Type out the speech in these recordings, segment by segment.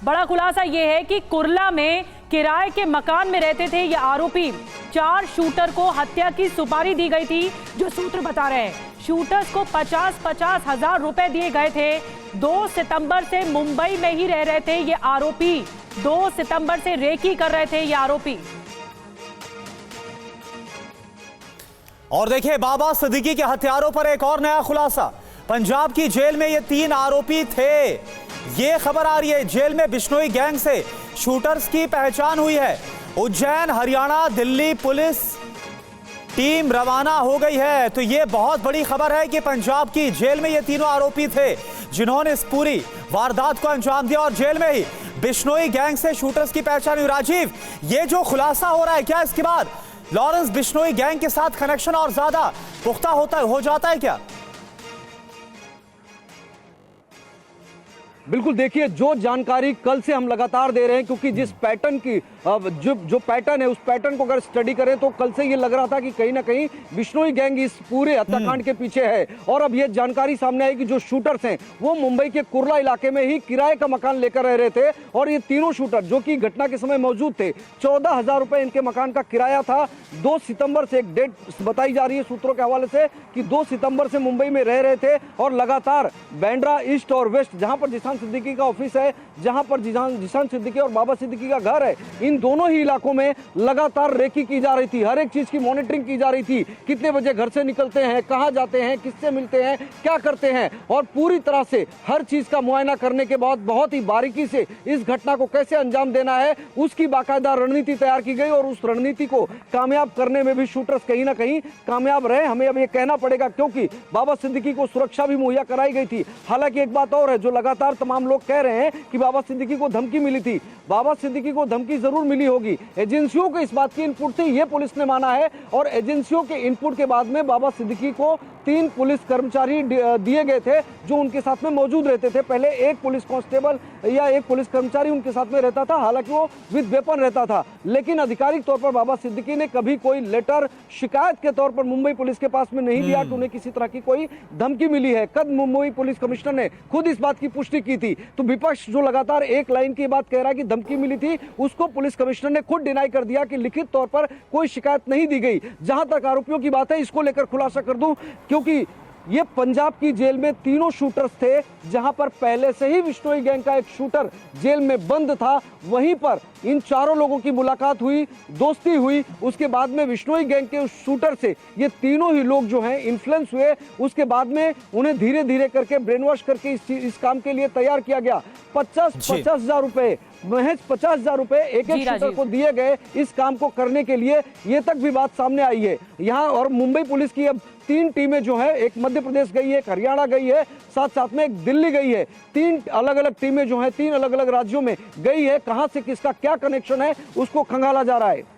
बड़ा खुलासा यह है कि कुर्ला में किराए के मकान में रहते थे ये आरोपी। 4 शूटर को हत्या की सुपारी दी गई थी। जो सूत्र बता रहे हैं, शूटर्स को 50-50 हजार रुपए दिए गए थे। 2 सितंबर से मुंबई में ही रह रहे थे ये आरोपी। 2 सितंबर से रेकी कर रहे थे ये आरोपी। और देखिए, बाबा सिद्दीकी के हत्यारों पर एक और नया खुलासा। पंजाब की जेल में ये 3 आरोपी थे। ये खबर आ रही है, जेल में बिश्नोई गैंग से शूटर्स की पहचान हुई है। उज्जैन, हरियाणा, दिल्ली पुलिस टीम रवाना हो गई है। तो ये बहुत बड़ी खबर है कि पंजाब की जेल में ये तीनों आरोपी थे जिन्होंने इस पूरी वारदात को अंजाम दिया, और जेल में ही बिश्नोई गैंग से शूटर्स की पहचान हुई। राजीव, ये जो खुलासा हो रहा है, क्या इसके बाद लॉरेंस बिश्नोई गैंग के साथ कनेक्शन और ज्यादा पुख्ता हो जाता है क्या? बिल्कुल, देखिए, जो जानकारी कल से हम लगातार दे रहे हैं, क्योंकि जिस पैटर्न की जो पैटर्न है, उस पैटर्न को अगर स्टडी करें तो कल से ये लग रहा था कि कहीं ना कहीं बिश्नोई गैंग इस पूरे हत्याकांड के पीछे है। और अब ये जानकारी सामने आई कि जो शूटर्स हैं वो मुंबई के कुर्ला इलाके में ही किराए का मकान लेकर रह रहे थे। और ये तीनों शूटर जो कि घटना के समय मौजूद थे, 14,000 रुपए इनके मकान का किराया था। 2 सितंबर से एक डेट बताई जा रही है सूत्रों के हवाले से कि 2 सितंबर से मुंबई में रह रहे थे और लगातार बांद्रा ईस्ट और वेस्ट, जहां पर जिशान सिद्दीकी का ऑफिस है, जहां पर जिशान सिद्दीकी और बाबा सिद्दीकी का घर है, इन दोनों ही इलाकों में लगातार रेकी की जा रही थी। हर एक चीज की मॉनिटरिंग की जा रही थी। कितने बजे घर से निकलते हैं, कहां जाते हैं, किससे मिलते हैं, क्या करते हैं, और पूरी तरह से हर चीज का मुआयना करने के बाद बहुत ही बारीकी से इस घटना को कैसे अंजाम देना है उसकी बाकायदा रणनीति तैयार की गई। और उस रणनीति को कामयाब करने में भी शूटर्स कहीं ना कहीं कामयाब रहे, हमें अब ये कहना पड़ेगा, क्योंकि बाबा सिद्दीकी को सुरक्षा भी मुहैया कराई गई थी। हालांकि एक बात और है जो लगातार तमाम लोग कह रहे हैं कि बाबा सिद्दीकी को धमकी मिली थी। बाबा सिद्दीकी को धमकी जरूर मिली होगी। एजेंसियों को इस बात की इनपुट थी, ये पुलिस ने माना है। और एजेंसियों के इनपुट के बाद में बाबा सिद्दीकी को 3 पुलिस कर्मचारी दिए गए थे जो उनके साथ में मौजूद रहते थे। पहले एक पुलिस कांस्टेबल या एक पुलिस कर्मचारी उनके साथ में रहता था, हालांकि वो विद वेपन रहता था। लेकिन आधिकारिक तौर पर बाबा सिद्दीकी ने कभी कोई लेटर शिकायत के तौर पर मुंबई पुलिस के पास में नहीं दिया कि उन्हें किसी तरह की कोई धमकी मिली है। कद मुंबई पुलिस कमिश्नर ने खुद इस बात की पुष्टि की थी। तो विपक्ष जो लगातार एक लाइन की बात कह रहा है कि धमकी मिली थी, उसको पुलिस कमिश्नर ने खुद डिनाई कर दिया कि लिखित तौर पर कोई शिकायत नहीं दी गई। जहां तक आरोपियों की बात है, इसको लेकर खुलासा कर दूं, क्योंकि ये पंजाब की जेल में तीनों शूटर्स थे, जहां पर पहले से ही बिश्नोई गैंग का एक शूटर जेल में बंद था। वहीं पर इन चारों लोगों की मुलाकात हुई, दोस्ती हुई। उसके बाद में बिश्नोई गैंग के उस शूटर से ये तीनों ही लोग जो हैं इन्फ्लुएंस हुए। उसके बाद में उन्हें धीरे धीरे करके ब्रेन वॉश करके इस काम के लिए तैयार किया गया। 50,000 रुपए, महज 50,000 रुपए एक एक शूटर को दिए गए इस काम को करने के लिए। ये तक भी बात सामने आई है यहाँ। और मुंबई पुलिस की अब 3 टीमें जो है, एक मध्य प्रदेश गई है, एक हरियाणा गई है, साथ साथ में एक दिल्ली गई है। 3 अलग अलग टीमें जो है 3 अलग अलग राज्यों में गई है। कहां से किसका क्या कनेक्शन है उसको खंगाला जा रहा है।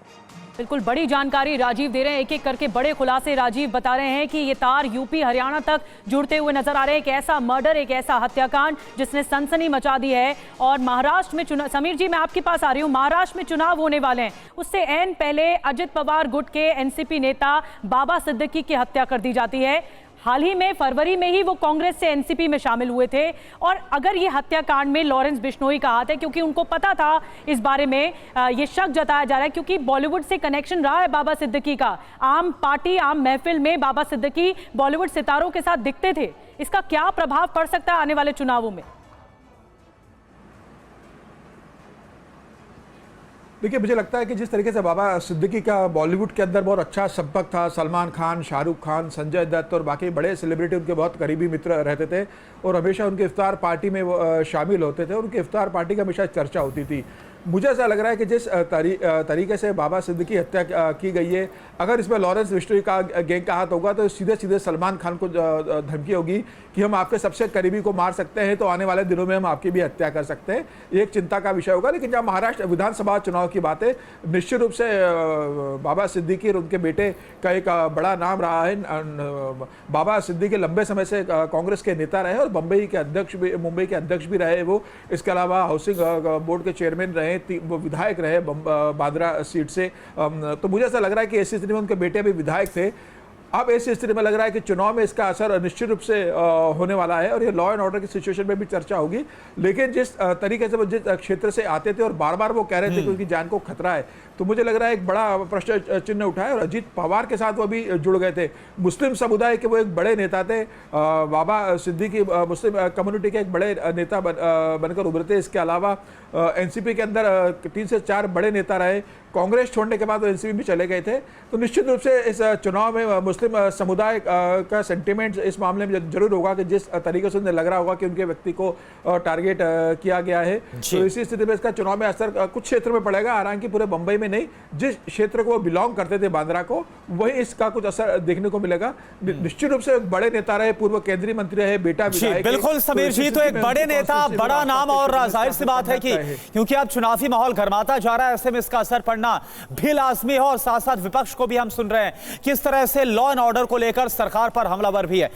बिल्कुल बड़ी जानकारी राजीव दे रहे हैं, एक एक करके बड़े खुलासे राजीव बता रहे हैं कि ये तार यूपी हरियाणा तक जुड़ते हुए नजर आ रहे हैं। एक ऐसा मर्डर, एक ऐसा हत्याकांड जिसने सनसनी मचा दी है। और महाराष्ट्र में चुनाव, समीर जी मैं आपके पास आ रही हूँ, महाराष्ट्र में चुनाव होने वाले हैं, उससे एन पहले अजित पवार गुट के एनसीपी नेता बाबा सिद्दीकी की हत्या कर दी जाती है। हाल ही में फरवरी में ही वो कांग्रेस से एनसीपी में शामिल हुए थे। और अगर ये हत्याकांड में लॉरेंस बिश्नोई का हाथ है, क्योंकि उनको पता था इस बारे में, ये शक जताया जा रहा है, क्योंकि बॉलीवुड से कनेक्शन रहा है बाबा सिद्दीकी का। आम पार्टी, आम महफिल में बाबा सिद्दीकी बॉलीवुड सितारों के साथ दिखते थे। इसका क्या प्रभाव पड़ सकता है आने वाले चुनावों में? देखिए, मुझे लगता है कि जिस तरीके से बाबा सिद्दीकी का बॉलीवुड के अंदर बहुत अच्छा संपर्क था, सलमान खान, शाहरुख खान, संजय दत्त और बाकी बड़े सेलिब्रिटी उनके बहुत करीबी मित्र रहते थे और हमेशा उनके इफ्तार पार्टी में वो शामिल होते थे और उनकी इफ्तार पार्टी की हमेशा चर्चा होती थी। मुझे ऐसा लग रहा है कि जिस तरीके से बाबा सिद्दीकी की हत्या की गई है, अगर इसमें लॉरेंस बिश्नोई का गैंग का हाथ होगा तो सीधे सीधे सलमान खान को धमकी होगी कि हम आपके सबसे करीबी को मार सकते हैं, तो आने वाले दिनों में हम आपकी भी हत्या कर सकते हैं। ये एक चिंता का विषय होगा। लेकिन जब महाराष्ट्र विधानसभा चुनाव की बात है, निश्चित रूप से बाबा सिद्दीकी और उनके बेटे का एक बड़ा नाम रहा है। बाबा सिद्दीकी लंबे समय से कांग्रेस के नेता रहे और मुंबई के अध्यक्ष भी रहे वो। इसके अलावा हाउसिंग बोर्ड के चेयरमैन रहे, वो विधायक रहे बांद्रा सीट से। तो मुझे ऐसा लग रहा है कि ऐसी स्थिति में उनके बेटे भी विधायक थे। अब ऐसी स्थिति में लग रहा है कि चुनाव में इसका असर निश्चित रूप से होने वाला है और ये लॉ एंड ऑर्डर की सिचुएशन में भी चर्चा होगी। लेकिन जिस तरीके से वो जिस क्षेत्र से आते थे और बार बार वो कह रहे थे कि उनकी जान को खतरा है, तो मुझे लग रहा है एक बड़ा प्रश्न चिन्ह उठा है। और अजीत पवार के साथ वो भी जुड़ गए थे। मुस्लिम समुदाय के वो एक बड़े नेता थे, बाबा सिद्दीकी मुस्लिम कम्युनिटी के एक बड़े नेता बनकर उभरते। इसके अलावा एनसीपी के अंदर 3 से 4 बड़े नेता रहे। कांग्रेस छोड़ने के बाद वो एनसीपी भी चले गए थे। तो निश्चित रूप से इस चुनाव में मुस्लिम समुदाय का सेंटिमेंट इस मामले में जरूर होगा कि जिस तरीके से उन्हें लग रहा होगा कि उनके व्यक्ति को टारगेट किया गया है, तो इसी स्थिति में इसका चुनाव में असर कुछ क्षेत्र में पड़ेगा। हालांकि पूरे मुंबई में नहीं, जिस क्षेत्र को वो बिलोंग करते थे बांद्रा को, वही इसका कुछ असर देखने को मिलेगा। निश्चित रूप से बड़े नेता रहे, पूर्व केंद्रीय मंत्री रहे, बेटा विधायक। बिल्कुल समीर जी, तो एक बड़े नेता, बड़ा नाम, और जाहिर सी बात है कि क्योंकि अब चुनावी माहौल गर्माता जा रहा है, ऐसे में इसका असर पड़ना भी लाजमी है। और साथ साथ विपक्ष को भी हम सुन रहे हैं किस तरह से लॉ एंड ऑर्डर को लेकर सरकार पर हमलावर भी है।